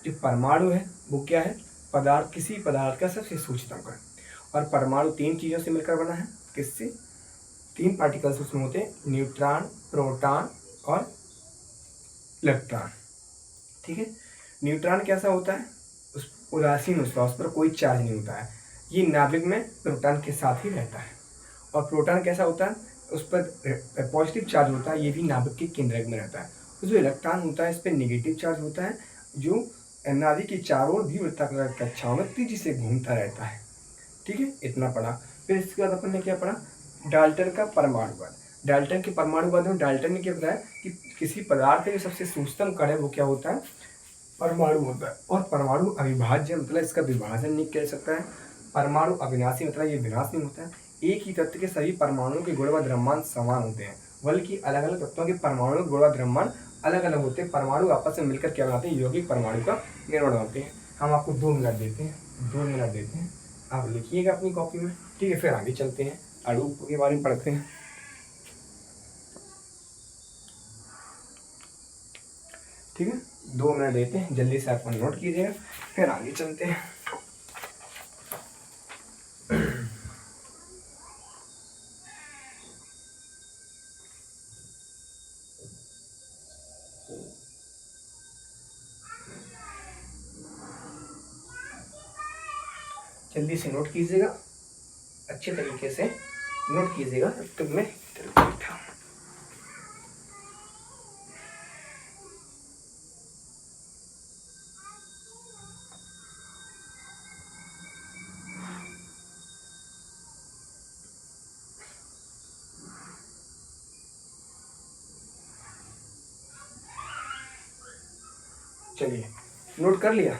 जो परमाणु है वो क्या है, पदार्थ, किसी पदार्थ का सबसे सूक्ष्मतम कण, और परमाणु 3 चीज़ों से मिलकर बना है। किससे, 3 पार्टिकल्स उसमें होते हैं, न्यूट्रॉन, प्रोटॉन और इलेक्ट्रॉन। ठीक है, न्यूट्रॉन कैसा होता है, उस उदासीन होता है, उस पर कोई चार्ज नहीं होता है, ये नाभिक में प्रोटॉन के साथ ही रहता है। और प्रोटॉन कैसा होता है, उस पर पॉजिटिव चार्ज होता है, ये भी नाभिक के केंद्रक में रहता है। जो इलेक्ट्रॉन होता है इस पर नेगेटिव चार्ज होता है, जो नाभिक के चारों ओर द्विवृत्ताकार कक्षाओं में तेजी से घूमता रहता है। ठीक है, इतना पढ़ा। फिर इसके बाद अपन ने क्या पढ़ा, डाल्टन का परमाणुवाद। डाल्टन के परमाणुवाद में डाल्टन ने क्या बताया कि किसी पदार्थ का जो सबसे सूक्ष्मतम कण है वो क्या होता है, परमाणु होता है। और परमाणु अविभाज्य मतलब इसका विभाजन नहीं कर सकता है। परमाणु अविनाशी मतलब ये विनाश नहीं होता है। एक ही तत्व के सभी परमाणुओं के गुण व द्रव्यमान समान होते हैं, बल्कि अलग अलग तत्वों के परमाणु के गुण व द्रव्यमान अलग अलग होते हैं। परमाणु आपस में मिलकर क्या बनाते हैं, यौगिक परमाणु का निर्माण होते हैं। हम आपको 2 मिनट देते हैं, 2 मिनट देते हैं, आप लिखिएगा अपनी कॉपी में। ठीक है, फिर आगे चलते हैं, अणु के बारे में पढ़ते हैं। ठीक है, 2 मिनट देते हैं, जल्दी से आप नोट कीजिएगा, फिर आगे चलते हैं। जल्दी से नोट कीजिएगा, अच्छे तरीके से नोट कीजिएगा। तब मैं बैठा, चलिए नोट कर लिया,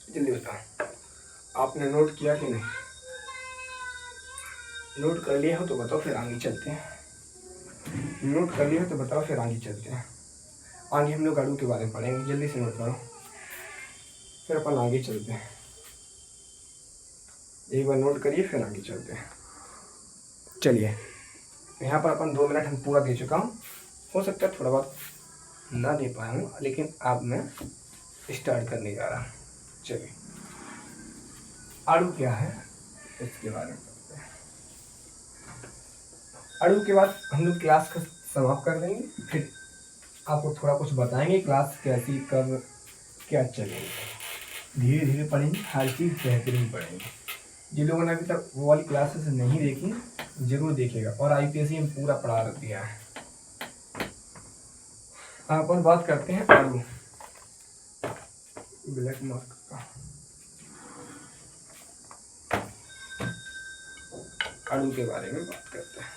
जल्दी बताओ आपने नोट किया कि नहीं। नोट कर लिया हो तो बताओ, फिर आगे चलते हैं। नोट कर लिया हो तो बताओ, फिर आगे चलते हैं। आगे हम लोग अणु के बारे में पढ़ेंगे, जल्दी से नोट करो, फिर अपन आगे चलते हैं। एक बार नोट करिए, फिर आगे चलते हैं। चलिए, यहाँ पर अपन 2 मिनट हम पूरा दे चुका हूँ, हो सकता है थोड़ा बहुत ना दे पाया हूँ, लेकिन अब मैं स्टार्ट करने जा रहा हूँ। चलिए, अणु क्या है इसके बारे में पढ़ते हैं। अणु के बाद हम लोग क्लास को समाप्त कर देंगे, फिर आपको थोड़ा कुछ बताएंगे क्लास कैसी कब क्या चलेगी। धीरे धीरे पढ़ेंगे, हर चीज़ बेहतरीन पढ़ेंगे। जिन लोगों ने अभी तक वो वाली क्लासेस नहीं देखी जरूर देखिएगा, और IPSC में पूरा पढ़ा दिया है। अपन बात करते हैं अणु, ब्लैक मार्क का, अणु के बारे में बात करते हैं।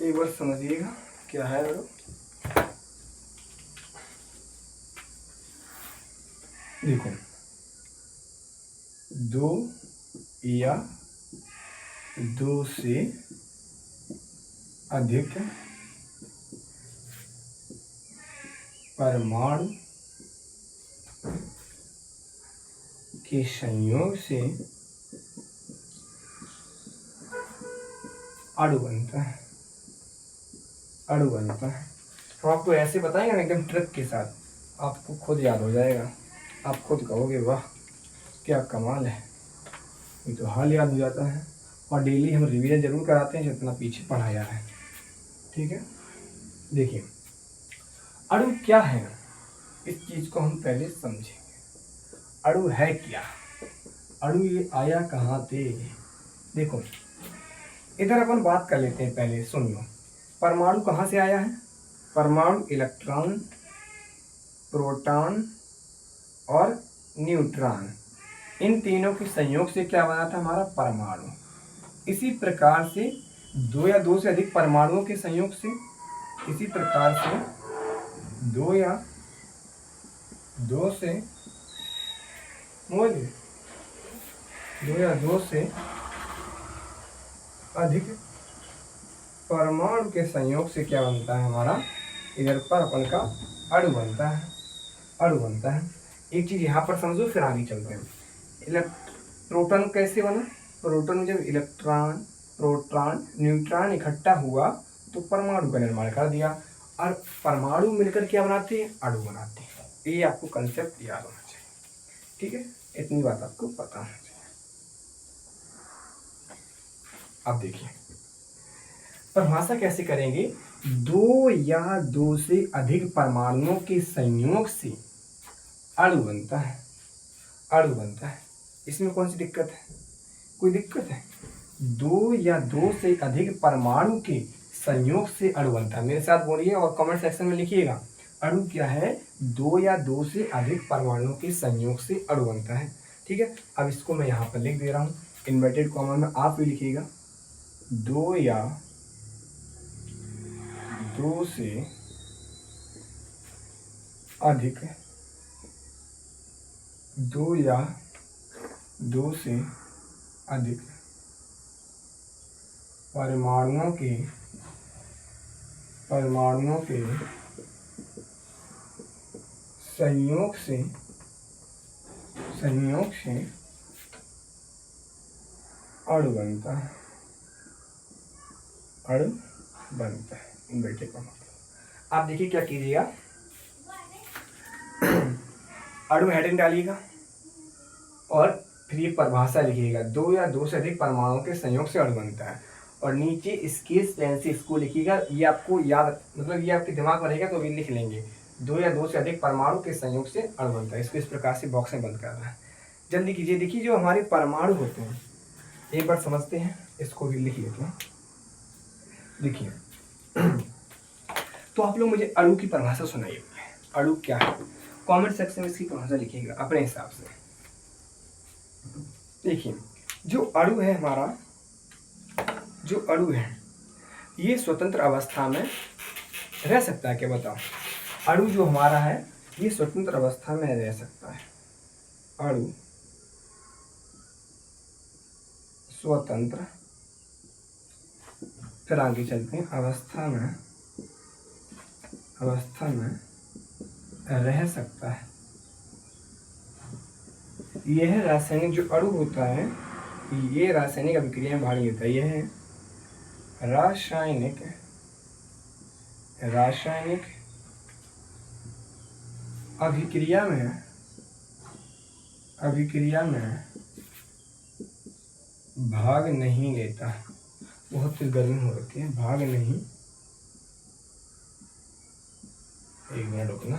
एक बार समझिएगा क्या है अणु। देखो, 2 या 2 से अधिक परमाणु के संयोग से अणु बनता है। अणु बनता है, हम आपको ऐसे बताएंगे ना एकदम ट्रिक के साथ, आपको खुद याद हो जाएगा, आप खुद कहोगे वाह क्या कमाल है, ये तो हाल याद हो जाता है। और डेली हम रिवीजन जरूर कराते हैं जितना पीछे पढ़ाया है। ठीक है, देखिए अणु क्या है, इस चीज को हम पहले समझेंगे। अणु है क्या, अणु ये आया कहाँ से। देखो इधर अपन बात कर लेते हैं, पहले सुन लो, परमाणु कहाँ से आया है। परमाणु इलेक्ट्रॉन प्रोटॉन और न्यूट्रॉन, इन तीनों के संयोग से क्या बना था हमारा परमाणु। इसी प्रकार से दो या दो से अधिक परमाणुओं के संयोग से, इसी प्रकार से दो या दो से अधिक परमाणु के संयोग से क्या बनता है हमारा, इधर पर अपन का अणु बनता है। एक चीज यहाँ पर समझो, फिर आगे चलते हैं। प्रोटॉन कैसे बना, प्रोटॉन में जब इलेक्ट्रॉन, प्रोटॉन, न्यूट्रॉन इकट्ठा हुआ तो परमाणु का निर्माण कर दिया, और परमाणु मिलकर क्या बनाते हैं, अणु बनाते हैं। ये आपको कंसेप्ट याद होना चाहिए, ठीक है, इतनी बात आपको पता होना चाहिए। अब देखिए परिभाषा कैसे करेंगे, दो या दो से अधिक परमाणुओं के संयोग से अणु बनता है। इसमें कौन सी दिक्कत है, कोई दिक्कत है? दो या दो से अधिक परमाणु के संयोग से अणु बनता है। मेरे साथ बोलिए और कमेंट सेक्शन में लिखिएगा, अणु क्या है, दो या दो से अधिक परमाणुओं के संयोग से अणु बनता है, ठीक है। अब इसको मैं यहाँ पर लिख दे रहा हूँ इन्वर्टेड कॉमा में, आप भी लिखिएगा, दो या दो से अधिक, दो या दो से अधिक परमाणुओं के संयोग से अणु बनता है, इन्वर्टेड कॉमा। आप देखिए क्या कीजिएगा, अणु हेडिंग डालिएगा और फिर ये परिभाषा लिखिएगा, दो या दो से अधिक परमाणुओं के संयोग से अणु बनता है, और नीचे स्केच पेन से इसको लिखिएगा। ये आपको याद, मतलब ये आपके दिमाग में रहेगा तो भी लिख लेंगे, दो या दो से अधिक परमाणु के संयोग से अणु बनता है। इसको इस प्रकार से बॉक्स में बंद करना है। जल्दी कीजिए। देखिए जो हमारे परमाणु होते हैं, एक बार समझते हैं, इसको भी लिख लेते हैं। देखिए तो आप लोग मुझे अणु की परिभाषा सुनाइए, अणु क्या है, कमेंट सेक्शन में इसकी परिभाषा लिखिएगा अपने हिसाब से। देखिए जो अणु है हमारा, जो अणु है ये स्वतंत्र अवस्था में रह सकता है, क्या बताओ? अणु जो हमारा है ये स्वतंत्र अवस्था में रह सकता है, अणु स्वतंत्र, फिर आगे चलते हैं, अवस्था में रह सकता है। यह रासायनिक जो अणु होता है, ये रासायनिक अभिक्रिया में भाग नहीं होता है। यह रासायनिक अभिक्रिया में भाग नहीं लेता। बहुत तेज गर्मी हो रखी है, भाग नहीं, एक मिनट रुकना।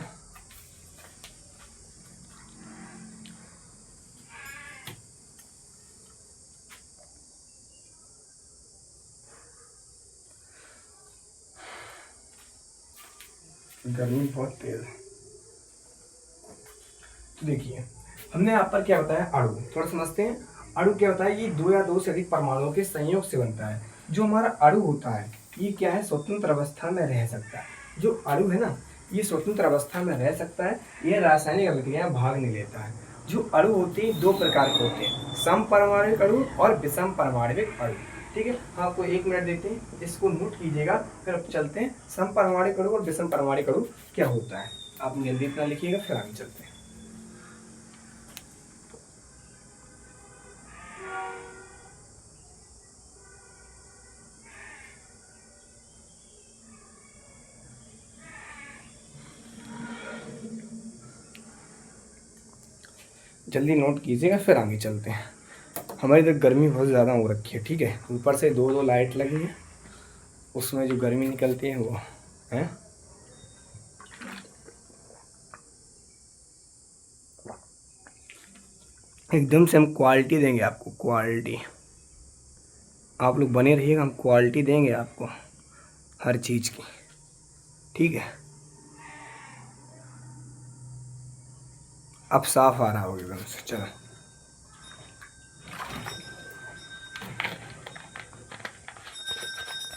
गर्मी बहुत तेज है। तो देखिए हमने यहाँ पर क्या बताया, अणु, थोड़ा समझते हैं। अणु क्या होता है, ये दो या दो से अधिक परमाणुओं के संयोग से बनता है। जो हमारा अणु होता है ये क्या है, स्वतंत्र अवस्था में रह सकता है। जो अणु है ना ये स्वतंत्र अवस्था में रह सकता है, ये रासायनिक अभिक्रिया में भाग नहीं लेता है। जो अणु होते हैं दो प्रकार के होते हैं, समपरमाणविक अणु और विषम परमाणविक अणु, ठीक है। हाँ आपको 1 मिनट देते हैं, इसको नोट कीजिएगा, फिर अब चलते हैं समपरमाणविक अणु और विषम परमाणविक अणु क्या होता है। आप जल्दी इतना लिखिएगा, फिर आगे चलते हैं। जल्दी नोट कीजिएगा, फिर आगे चलते हैं। हमारी इधर गर्मी बहुत ज़्यादा हो रखी है, ठीक है। ऊपर से 2 लाइट लगी है, उसमें जो गर्मी निकलती है वो है। एकदम से हम क्वालिटी देंगे आपको, क्वालिटी। आप लोग बने रहिएगा, हम क्वालिटी देंगे आपको हर चीज़ की, ठीक है। अब साफ आ रहा होगा एकदम से। चलो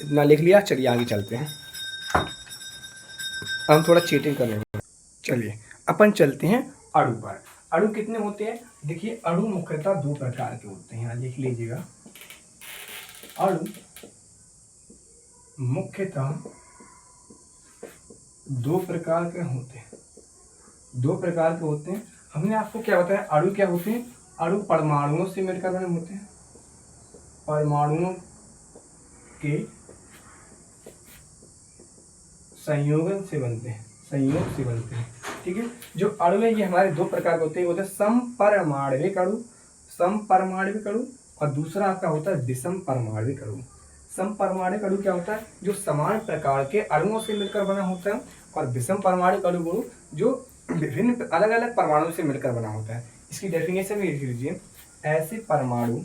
इतना लिख लिया, चलिए आगे चलते हैं। अब हम थोड़ा चीटिंग कर लेंगे। चलिए अपन चलते हैं अणु पर। अणु कितने होते हैं? देखिए अणु मुख्यतः दो प्रकार के होते हैं, लिख लीजिएगा। अणु मुख्यतः दो प्रकार के होते हैं, दो प्रकार के होते हैं। हमने आपको क्या बताया अणु क्या होते हैं? अणु परमाणुओं से मिलकर बने होते हैं, परमाणुओं के संयोजन से बनते हैं, संयोग से बनते हैं। ठीक है, जो अणु है ये हमारे दो प्रकार के होते हैं, होते हैं समपरमाणविक अणु, समपरमाणविक अणु, और दूसरा आपका होता है विषम परमाणविक अणु। समपरमाणविक अणु क्या होता है? जो समान प्रकार के अणुओं से मिलकर बना होता है, और विषम परमाणविक अणु जो विभिन्न अलग अलग परमाणुओं से मिलकर बना होता है। इसकी डेफिनेशन भी लिख लीजिए, ऐसे परमाणु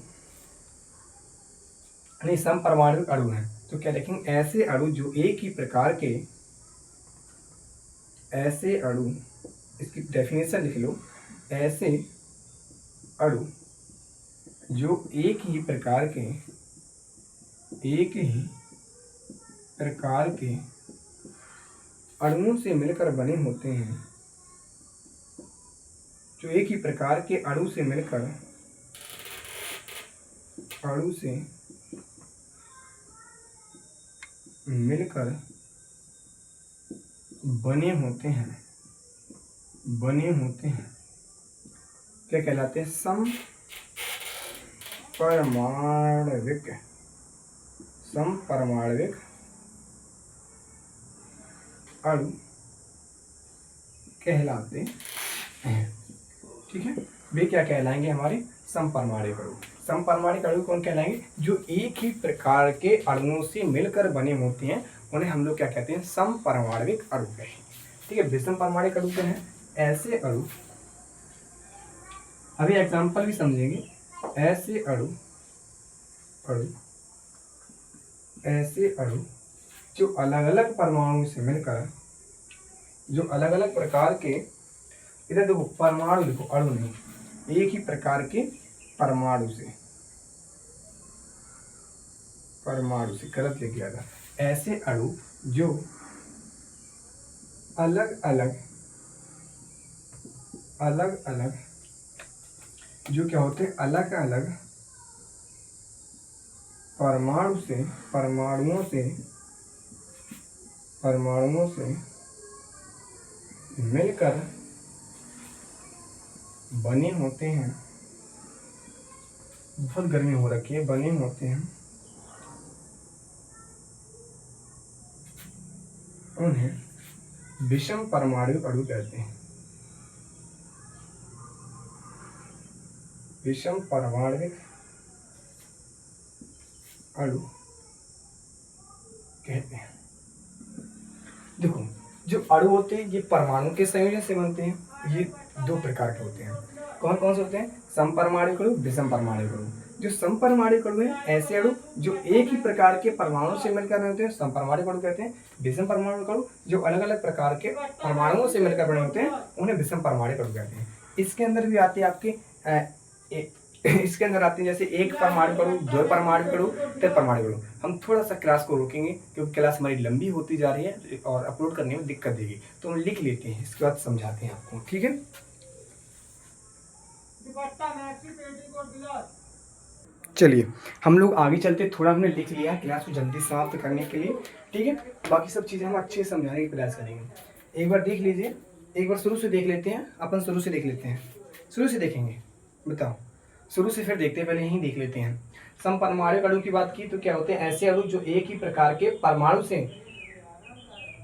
नहीं समपरमाणविक अणु है तो क्या लिखेंगे? ऐसे अणु जो एक ही प्रकार के, ऐसे अणु, इसकी डेफिनेशन लिख लो, ऐसे अणु जो एक ही प्रकार के, एक ही प्रकार के अणुओं से मिलकर बने होते हैं, जो एक ही प्रकार के अणु से मिलकर, अणु से मिलकर बने होते हैं, बने होते हैं, क्या कहलाते हैं? समपरमाणविक, समपरमाणविक अणु कहलाते हैं। ठीक है, वे क्या कहलाएंगे? हमारे समपरमाणविक अणु। समपरमाणविक अणु कौन कहलाएंगे? जो एक ही प्रकार के अणुओं से मिलकर बने होते हैं, उन्हें हम लोग क्या कहते हैं? समपरमाणविक अणु कहते हैं। ठीक है, विषम परमाणविक अणु क्या है? ऐसे अणु, अभी एग्जाम्पल भी समझेंगे। ऐसे अणु, ऐसे अणु जो अलग अलग परमाणु से मिलकर, जो अलग अलग प्रकार के, इधर देखो परमाणु देखो, अणु नहीं, एक ही प्रकार के परमाणु से, परमाणु से गलत लिख गया था। ऐसे अणु जो अलग अलग, अलग अलग, जो क्या होते हैं? अलग अलग परमाणु से, परमाणुओं से, परमाणुओं से मिलकर बने होते हैं। बहुत गर्मी हो रखी है, बने होते हैं, उन्हें विषम परमाणु अणु कहते हैं। विषम परमाणविक अणु कहते हैं। देखो जो अणु होते हैं ये परमाणु के संयोजन से बनते हैं। ये दो प्रकार के होते हैं। कौन कौन से होते हैं? समपरमाणविक अणु, विषम परमाणविक अणु। जो समपरमाणविक अणु है ऐसे अणु जो एक ही प्रकार के परमाणु से मिलकर होते हैं, समपरमाणविक अणु कहते हैं। विषम परमाणविक अणु जो अलग अलग प्रकार के परमाणुओं से मिलकर बने होते हैं, उन्हें विषम परमाणविक अणु कहते हैं। इसके अंदर भी आते हैं आपके इसके अंदर आते हैं जैसे एक परमाणु अणु, दो परमाणु अणु, तीन परमाणु अणु। हम थोड़ा सा क्लास को रोकेंगे क्योंकि क्लास हमारी लंबी होती जा रही है और अपलोड करने में दिक्कत देगी, तो हम लिख लेते हैं, इसके बाद समझाते हैं आपको। ठीक है, चलिए हम लोग आगे चलते। थोड़ा हमने लिख लिया क्लास को जल्दी समाप्त करने के लिए। ठीक है, बाकी सब चीज़ें हम अच्छे से समझाने की प्रयास करेंगे। एक बार देख लीजिए, एक बार शुरू से देख लेते हैं। अपन शुरू से देख लेते हैं, शुरू से देखेंगे। बताओ शुरू से फिर देखते हैं, पहले यहीं देख लेते हैं। समपरमाणविक अणु की बात की तो क्या होते हैं? ऐसे अणु जो एक ही प्रकार के परमाणु से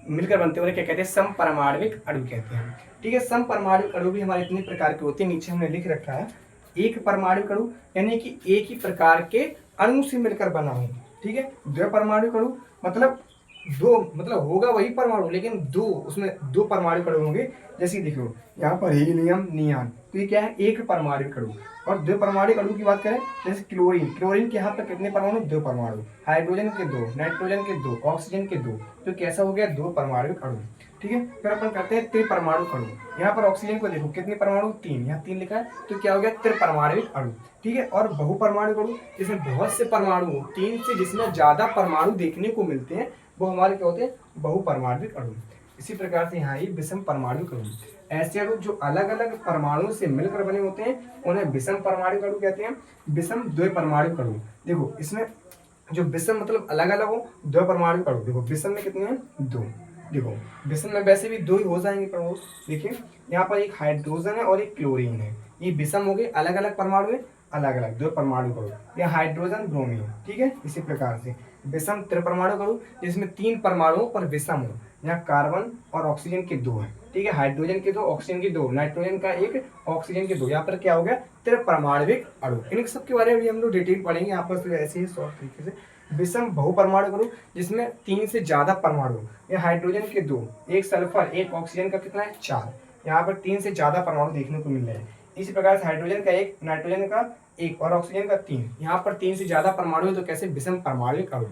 मिलकर बनते हैं, क्या कहते हैं? समपरमाणविक अणु कहते हैं। ठीक है, समपरमाणविक अणु भी हमारे इतने प्रकार के होते हैं, नीचे हमने लिख रखा है। एक परमाणु अणु यानी कि एक ही प्रकार के अणु से मिलकर बना हो। ठीक है, द्विपरमाणविक अणु मतलब दो मतलब होगा वही परमाणु, लेकिन दो उसमें दो परमाणु कणु होंगे। जैसे कि देखो यहाँ पर हीलियम नियॉन, तो ये क्या है, एक परमाणु कणु। और दो परमाणु अणु की बात करें, जैसे क्लोरीन, क्लोरीन के यहाँ पर कितने परमाणु, दो परमाणु, हाइड्रोजन के दो, नाइट्रोजन के दो, ऑक्सीजन के दो, तो कैसा हो गया, दो परमाणु अणु। ठीक है, फिर अपन करते हैं त्रिपरमाणु अणु। यहाँ पर ऑक्सीजन को देखो कितने परमाणु, तीन, यहाँ तीन लिखा है, तो क्या हो गया, त्रिपरमाणु अणु। ठीक है, और बहुपरमाणु अणु जिसमें बहुत से परमाणु हो, तीन से जिसमें ज्यादा परमाणु देखने को मिलते हैं, वो हमारे क्या होते हैं, बहुपरमाणु अणु। इसी प्रकार से यहाँ ये विषम परमाणु अणु, ऐसे अणु जो अलग अलग परमाणुओं से मिलकर बने होते हैं उन्हें विषम परमाणु अणु कहते हैं। विषम द्विपरमाणु अणु, देखो इसमें जो विषम मतलब अलग अलग हो, द्विपरमाणु अणु, देखो विषम में कितने हैं, दो। देखो विषम में वैसे भी दो ही हो जाएंगे परमाणु। देखिए यहाँ पर एक हाइड्रोजन है और एक क्लोरीन है, ये विषम हो गए, अलग अलग परमाणु है, अलग अलग दो परमाणु अणु, या हाइड्रोजन ब्रोमीन। ठीक है, इसी प्रकार से विषम त्रिपरमाणु अणु जिसमें तीन परमाणुओं पर विषम हो, यहाँ कार्बन और ऑक्सीजन के दो है। ठीक है, हाइड्रोजन के दो, ऑक्सीजन के दो, नाइट्रोजन का एक, ऑक्सीजन के दो, यहाँ पर क्या हो गया, त्रिपरमाणविक अणु। इन सब के बारे में भी हम लोग डिटेल पढ़ेंगे, यहाँ पर तो ऐसे ही शॉर्ट तरीके से। विषम बहुपरमाणु अणु जिसमें तीन से ज्यादा परमाणु, ये हाइड्रोजन के दो, एक सल्फर, एक ऑक्सीजन का कितना है, चार, यहाँ पर तीन से ज्यादा परमाणु देखने को मिल रहे हैं। इसी प्रकार से हाइड्रोजन का एक, नाइट्रोजन का एक और ऑक्सीजन का तीन, यहाँ पर तीन से ज्यादा परमाणु है, तो कैसे, विषम परमाणविक अणु।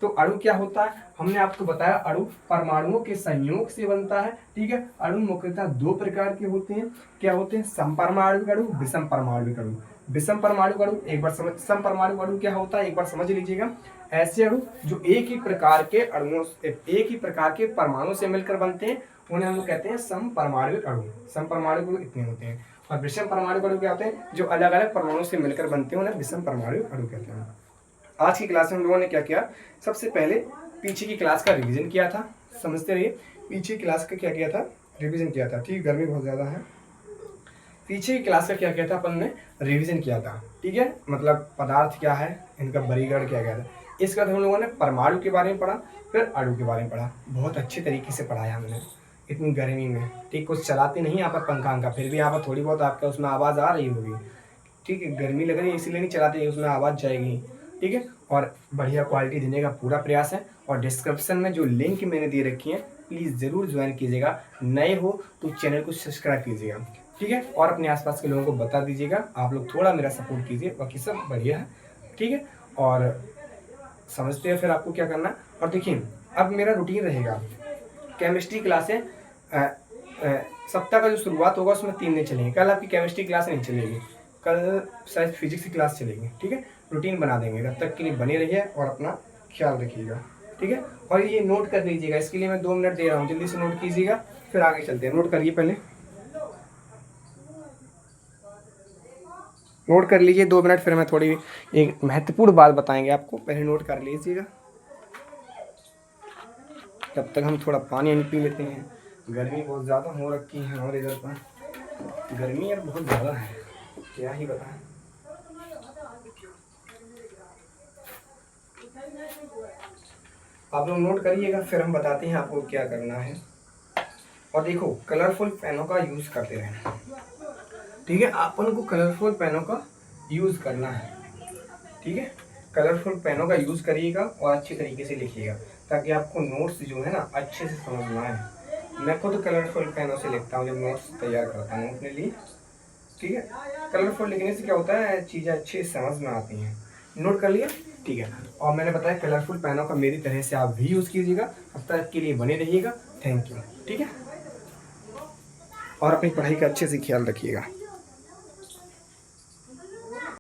तो अणु क्या होता है, हमने आपको बताया अणु परमाणुओं के संयोग से बनता है। ठीक है, अणु मुख्यतः दो प्रकार के होते हैं, क्या होते हैं, समपरमाणुक अणु, विषम परमाणुक अणु। विषम परमाणु अणु एक बार समझ, समपरमाणु अणु क्या होता है एक बार समझ लीजिएगा, ऐसे अणु जो एक ही प्रकार के अणुओं, एक ही प्रकार के परमाणु से मिलकर बनते हैं, उन्हें हम लोग कहते हैं समपरमाणुक अणु। समपरमाणुक अणु इतने होते हैं। और विषम परमाणु अणु क्या होते हैं, जो अलग अलग परमाणु से मिलकर बनते हैं, उन्हें विषम परमाणु अणु कहते हैं। आज की क्लास में हम लोगों ने क्या किया, सबसे पहले पीछे की क्लास का रिवीजन किया था, समझते रहिए, पीछे की क्लास का क्या किया था, रिवीजन किया था। ठीक, गर्मी बहुत ज़्यादा है। पीछे की क्लास का क्या किया था अपन ने, रिवीजन किया था। ठीक है, मतलब पदार्थ क्या है, इनका वर्गीकरण क्या गया था। इसके बाद हम लोगों ने परमाणु के बारे में पढ़ा, फिर अणु के बारे में पढ़ा। बहुत अच्छे तरीके से पढ़ाया हमने इतनी गर्मी में। ठीक, कुछ चलाते नहीं यहाँ पर पंखा अंखा, फिर भी यहाँ पर थोड़ी बहुत आपका उसमें आवाज़ आ रही होगी। ठीक है, गर्मी लग रही है इसीलिए नहीं चलाते, उसमें आवाज़ जाएगी। ठीक है, और बढ़िया क्वालिटी देने का पूरा प्रयास है। और डिस्क्रिप्शन में जो लिंक मैंने दे रखी है, प्लीज़ ज़रूर ज्वाइन कीजिएगा। नए हो तो चैनल को सब्सक्राइब कीजिएगा। ठीक है, और अपने आसपास के लोगों को बता दीजिएगा। आप लोग थोड़ा मेरा सपोर्ट कीजिए, बाकी सब बढ़िया है। ठीक है, और समझते हैं फिर आपको क्या करना है। और देखिए अब मेरा रूटीन रहेगा, केमिस्ट्री क्लासें सप्ताह का जो शुरुआत होगा उसमें 3 दिन चलेंगे। कल आपकी केमिस्ट्री क्लास नहीं चलेगी, कल शायद फिजिक्स की क्लास चलेगी। ठीक है, रूटीन बना देंगे, तब तक के लिए बने रहिए और अपना ख्याल रखिएगा। ठीक है, और ये नोट कर लीजिएगा, इसके लिए मैं 2 मिनट दे रहा हूँ, जल्दी से नोट कीजिएगा, फिर आगे चलते हैं। नोट करिए, पहले नोट कर लीजिए 2 मिनट, फिर मैं थोड़ी एक महत्वपूर्ण बात बताएंगे आपको, पहले नोट कर लीजिएगा। तब तक हम थोड़ा पानी पी लेते हैं, गर्मी बहुत ज़्यादा हो रखी है हमारे इधर पर। गर्मी यार बहुत ज़्यादा है, क्या ही बताएं। आप लोग नोट करिएगा, फिर हम बताते हैं आपको क्या करना है। और देखो कलरफुल पेनों का यूज़ करते रहना। ठीक है, अपन को कलरफुल पेनों का यूज़ करना है। ठीक है, कलरफुल पेनों का यूज़ करिएगा और अच्छे तरीके से लिखिएगा, ताकि आपको नोट्स जो है ना अच्छे से समझ में आए। मैं खुद कलरफुल पेनों से लिखता हूँ जब नोट्स तैयार करता हूँ अपने लिए। ठीक है, कलरफुल लिखने से क्या होता है, चीज़ें अच्छे से समझ में आती हैं। नोट कर लिया, ठीक है। और मैंने बताया कलरफुल पेनों का मेरी तरह से आप भी यूज़ कीजिएगा। अब तक के लिए बने रहिएगा, थैंक यू। ठीक है, और अपनी पढ़ाई का अच्छे से ख्याल रखिएगा।